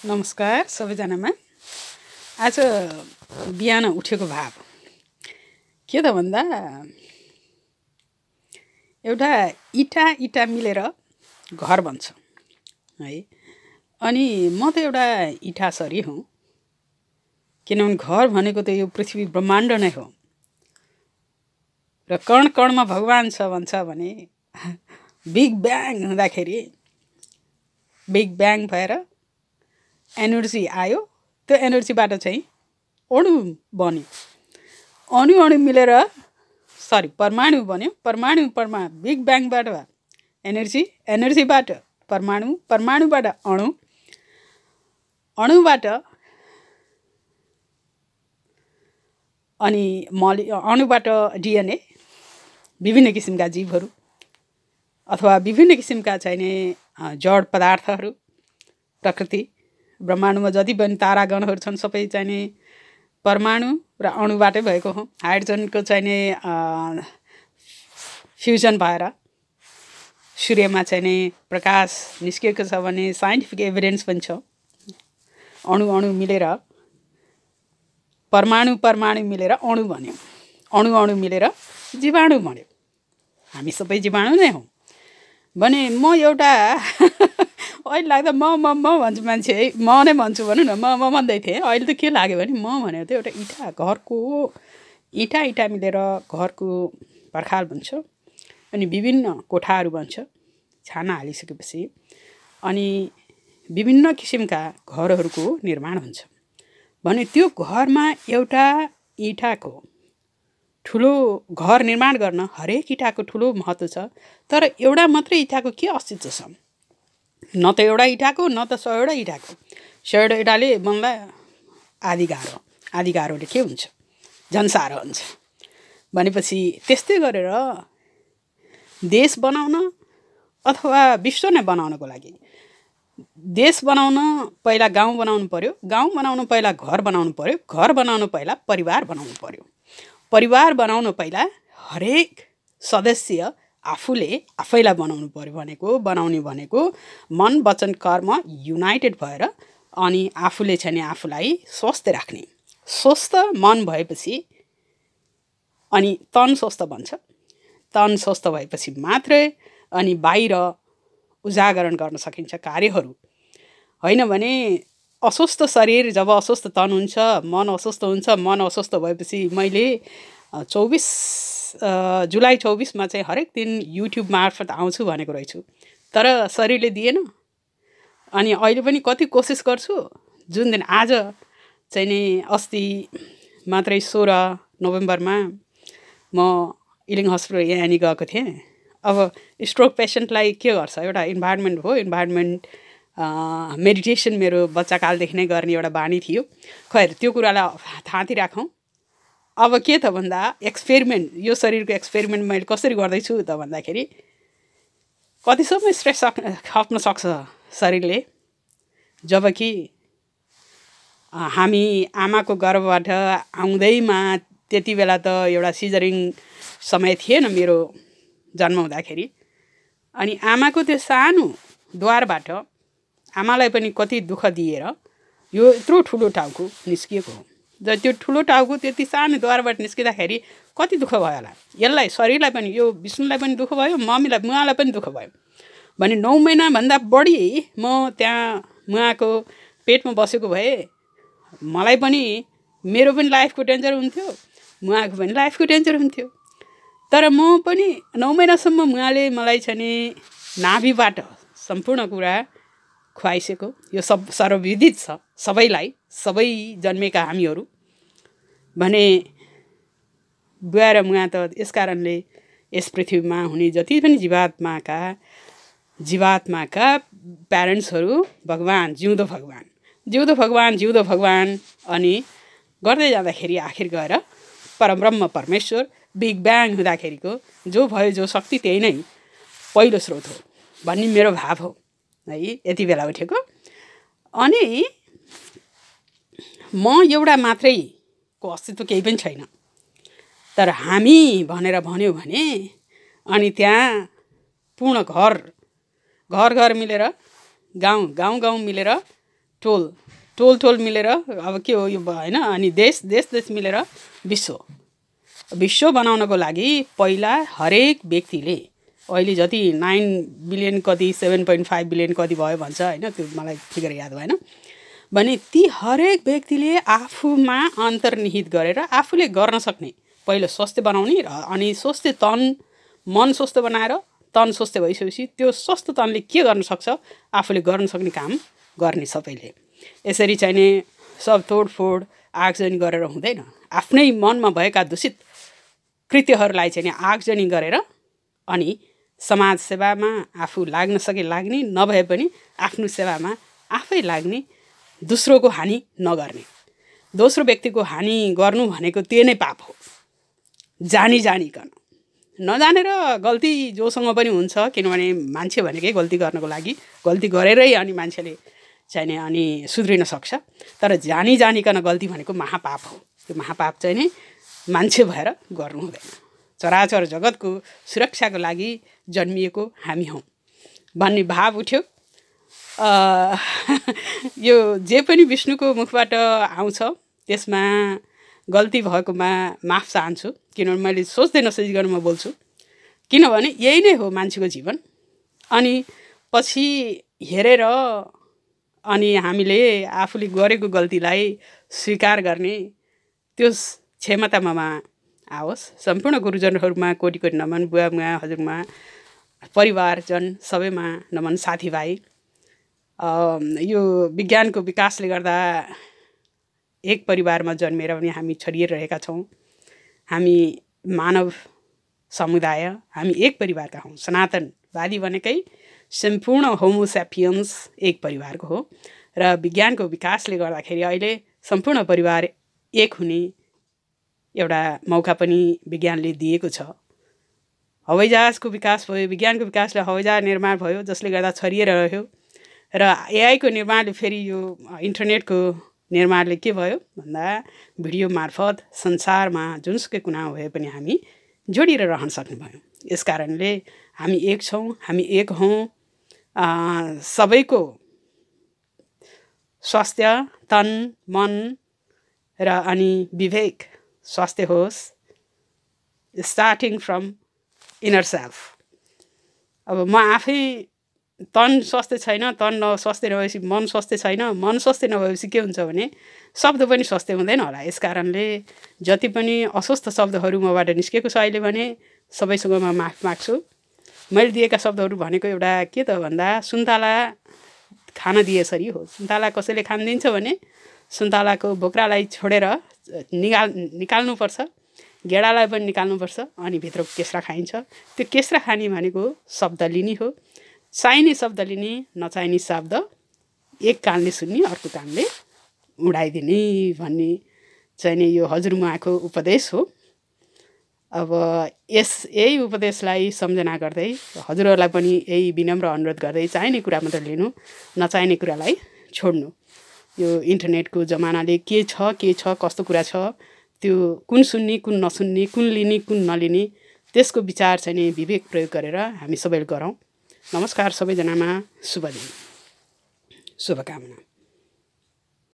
नमस्कार सबैजनामा। आज बिहान उठेको भाव के त भन्दा एउटा इटा मिलेर घर बन्छ है। अनि म त एउटा इटा सरी हुँ, किनभने घर भनेको त यो पृथ्वी ब्रह्माण्ड नै हो र कण कणमा भगवान छ भन्छ भने बिग ब्याङ हुँदाखेरि बिग ब्याङ भएर एनर्जी आयो। त्यो एनर्जीबाट चाहिँ अणु बन्यो, अणु मिलेर परमाणु बन्यो। परमाणु बिग ब्याङबाट एनर्जीबाट परमाणुबाट अणुबाट अनि अणुबाट डिएनए, विभिन्न किसिमका जीवहरू अथवा विभिन्न किसिमका चाहिने जड पदार्थहरू, प्रकृति ब्रह्माण्डमा जति पनि तारागणहरू छन् सबै चाहिने परमाणु र अणुबाटै भएको हो। हाइड्रोजनको चाहिने फ्युजन भएर सूर्यमा चाहिने प्रकाश निस्किएको छ भने साइन्टिफिक एभिडेन्स पनि छ। अणु मिलेर परमाणु मिलेर अणु बन्यो, अणु मिलेर जीवाणु बन्यो। हामी सबै जीवाणु नै हौँ भने म एउटा अहिले लाग्दा म भन्छु मान्छे है, म नै भन्छु भनौँ न, म भन्दै थिएँ। अहिले त के लाग्यो भने म भनेको त एउटा घरको इटा मिलेर घरको पर्खाल बन्छ अनि विभिन्न कोठाहरू बन्छ छाना हालिसकेपछि। अनि विभिन्न किसिमका घरहरूको निर्माण हुन्छ भने त्यो घरमा एउटा इटाको ठुलो घर निर्माण गर्न हरेक इटाको ठुलो महत्त्व छ। तर एउटा मात्रै इटाको के अस्तित्व छ? न त एउटा इटाको न त 100वटा इटाको। 100वटा इटाले बन्दा आधी गाह्रोले के हुन्छ? झन् साह्रो हुन्छ। भनेपछि त्यस्तै गरेर देश बनाउन अथवा विश्व नै बनाउनको लागि देश बनाउन पहिला गाउँ बनाउनु पर्यो, गाउँ बनाउन पहिला घर बनाउनु पर्यो, घर बनाउन पहिला परिवार बनाउनु पर्यो, परिवार बनाउन पहिला हरेक सदस्य आफैलाई बनाउने भनेको मन वचन कर्म युनाइटेड भएर अनि आफूले चाहिँ आफूलाई स्वस्थ राख्ने। स्वस्थ मन भएपछि अनि तन स्वस्थ बन्छ। तन स्वस्थ भएपछि मात्रै अनि बाहिर उजागरण गर्न सकिन्छ कार्यहरू। होइन भने अस्वस्थ शरीर जब अस्वस्थ तन हुन्छ, मन अस्वस्थ हुन्छ। मन अस्वस्थ भएपछि मैले जुलाई 24मा चाहिँ हरेक दिन युट्युब मार्फत आउँछु भनेको रहेछु, तर शरीरले दिएन। अनि अहिले पनि कति कोसिस गर्छु। जुन दिन आज चाहिँ नि अस्ति मात्रै 16 नोभेम्बरमा म इलिङ हस्पिटल यहाँ गएको थिएँ। अब स्ट्रोक पेसेन्टलाई के गर्छ? एउटा इन्भाइरोमेन्ट हो, इन्भाइरोमेन्ट मेडिटेसन मेरो बच्चाकालदेखि नै गर्ने एउटा बानी थियो। खैर त्यो कुरालाई थाँती राखौँ। अब के त भन्दा एक्सपेरिमेन्ट, यो शरीरको एक्सपेरिमेन्ट मैले कसरी गर्दैछु त भन्दाखेरि कतिसम्म स्ट्रेस खप्न सक्छ शरीरले। जबकि हामी आमाको गर्भबाट आउँदैमा त्यति बेला त एउटा सिजरिङ समय थिएन मेरो जन्म हुँदाखेरि। अनि आमाको त्यो सानो द्वारबाट आमालाई पनि कति दुःख दिएर यो यत्रो ठुलो टाउको निस्किएको हो। र त्यो ठुलो टाउको त्यति सानो द्वारबाट निस्किँदाखेरि कति दुःख भयो होला यसलाई, शरीरलाई पनि, यो विष्णुलाई पनि दुःख भयो, मुवालाई पनि दुःख भयो। भने 9 महिनाभन्दा बढी म त्यहाँ मुवाको पेटमा बसेको भए मलाई पनि, मेरो पनि लाइफको डेन्जर हुन्थ्यो, मुवाको पनि लाइफको डेन्जर हुन्थ्यो। तर म पनि 9 महिनासम्म मुवाले मलाई चाहिँ नाभिबाट सम्पूर्ण कुरा खुवाइसक्यो। यो सब सर्वविदित छ सबैलाई, सबै जन्मेका हामीहरू भने बुवा र मुवा त यस कारणले यस पृथ्वीमा हुने जति पनि जीवात्माका प्यारेन्ट्सहरू भगवान, जिउँदो भगवान अनि गर्दै जाँदाखेरि आखिर गएर परब्रह्म परमेश्वर बिग ब्याङ हुँदाखेरिको जो भयो, जो शक्ति त्यही नै पहिलो स्रोत हो भन्ने मेरो भाव हो है यति बेला उठेको। अनि म एउटा मात्रैको अस्तित्व केही पनि छैन। तर हामी भनेर भन्यो भने अनि त्यहाँ पूर्ण घर मिलेर गाउँ मिलेर टोल मिलेर अब के हो यो होइन, अनि देश मिलेर विश्व बनाउनको लागि पहिला हरेक व्यक्तिले अहिले जति 9 बिलियन कति 7.5 बिलियन कति भयो भन्छ होइन, त्यो मलाई फिगर याद भएन भने ती हरेक व्यक्तिले आफूमा अन्तर्निहित गरेर आफूले गर्न सक्ने पहिलो स्वास्थ्य बनाउने र अनि स्वास्थ्य मन स्वस्थ बनाएर तन स्वस्थ भइसकेपछि त्यो स्वस्थ तनले के गर्न सक्छ, आफूले गर्न सक्ने काम गर्ने सबैले। यसरी चाहिने सब तोडफोड आगजनी गरेर हुँदैन। आफ्नै मनमा भएका दूषित कृत्यहरूलाई चाहिँ आगजनी गरेर अनि समाज सेवामा आफू लाग्न सके लाग्ने, नभए पनि आफ्नो सेवामा आफै लाग्ने, दोस्रोको हानि नगर्ने। दोस्रो व्यक्तिको हानि गर्नु भनेको त्यो नै पाप हो, जानिकन। नजानेर गल्ती जोसँग पनि हुन्छ, किनभने मान्छे भनेकै गल्ती गर्नको लागि गल्ती गरेरै अनि मान्छेले चाहिने अनि सुध्रिन सक्छ। तर जानिकन गल्ती भनेको महापाप हो। त्यो महापाप चाहिँ नि मान्छे भएर गर्नु हुँदैन। चराचर जगतको सुरक्षाको लागि जन्मिएको हामी हौँ भन्ने भाव उठ्यो। यो जे पनि विष्णुको मुखबाट आउँछ त्यसमा गल्ती भएकोमा माफ चाहन्छु, किनभने मैले सोच्दै नसोचिकन म बोल्छु। किनभने यही नै हो मान्छेको जीवन। अनि पछि हेरेर अनि हामीले आफूले गरेको गल्तीलाई स्वीकार गर्ने त्यो क्षमतामा आओस्। सम्पूर्ण गुरुजनहरूमा कोटी कोटी नमन, बुवा हजुरमा, परिवारजन सबैमा नमन। साथीभाइ, यो विज्ञानको विकासले गर्दा एक परिवारमा जन्मेर पनि हामी छरिएर छौँ। हामी मानव समुदाय, हामी एक परिवारका हौँ। सनातनवादी भनेकै सम्पूर्ण होमोसेपियन्स एक परिवारको हो। र विज्ञानको विकासले गर्दाखेरि अहिले सम्पूर्ण परिवार एक हुने एउटा मौका पनि विज्ञानले दिएको छ। हवाईजहाजको विकास भयो, विज्ञानको विकासले हवाईजहाज निर्माण भयो, जसले गर्दा छरिएर रह्यो। र एआईको निर्माणले फेरि यो इन्टरनेटको निर्माणले के भयो भन्दा भिडियो मार्फत संसारमा जुनसुकै कुना भए पनि हामी जोडिएर रहन सक्ने भयो। यस कारणले हामी एक छौँ, हामी एक हौँ। सबैको स्वास्थ्य, तन, मन र अनि विवेक स्वास्थ्य होस्, स्टार्टिङ फ्रम इनर सेल्फ। अब म आफै तन स्वास्थ्य छैन, तन स्वास्थ्य नभएपछि मन स्वास्थ्य छैन, मन स्वास्थ्य नभएपछि के हुन्छ भने शब्द पनि स्वास्थ्य हुँदैन होला। यस कारणले जति पनि अस्वस्थ शब्दहरू मबाट निस्केको छ अहिले भने सबैसँग म माफ माग्छु। मैले दिएका शब्दहरू भनेको एउटा के त भन्दा सुन्तला खान दिएसरी हो। सुन्तला कसैले खान दिन्छ भने सुन्तलाको बोक्रालाई छोडेर निकाल्नुपर्छ, गेडालाई पनि निकाल्नुपर्छ, अनि भित्रको केस्रा खाइन्छ। त्यो केस्रा खाने भनेको शब्द लिने हो। चाहिने शब्द लिने, नचाहिने शब्द एक कानले सुन्ने, अर्को कानले उडाइदिने भन्ने चाहिँ नि यो हजुरमुवाको उपदेश हो। अब यही उपदेशलाई सम्झना गर्दै हजुरहरूलाई पनि यही विनम्र अनुरोध गर्दै चाहिने कुरा मात्र लिनु, नचाहिने कुरालाई छोड्नु। यो इन्टरनेटको जमानाले के छ कस्तो कुरा छ त्यो कुन सुन्ने कुन नसुन्ने, कुन लिने कुन नलिने, त्यसको विचार चाहिँ नि विवेक प्रयोग गरेर हामी सबैले गरौँ। नमस्कार सबैजनामा, शुभ दिन, शुभकामना।